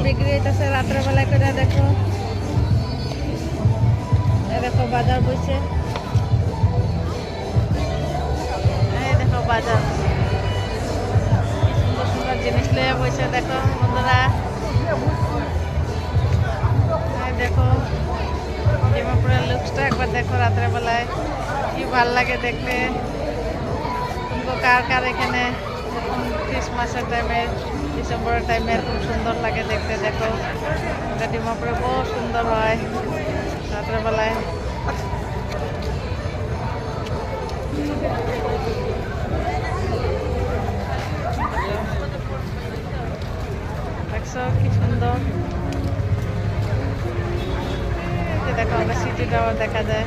বিক্রি হইতেছে রাত্রেবেলা করে। দেখো দেখো বাজার বইছে, এই দেখো বাজার, কি সুন্দর সুন্দর জিনিস লইয়া বইছে। দেখো বন্ধুরা, এই দেখো ডিমাপুরের লুকসটা একবার দেখো রাত্রেবেলায়, কি ভাল লাগে দেখতে। কার কার এখানে ক্রিসমাসের টাইমে, ডিসেম্বরের টাইমে খুব সুন্দর লাগে দেখতে। দেখো এটা ডিমাপুরে বহু সুন্দর হয় রাত্রেবেলায়। দেখছো কি সুন্দর, দেখো আমরা সিটি টাওয়ার দেখা যায়।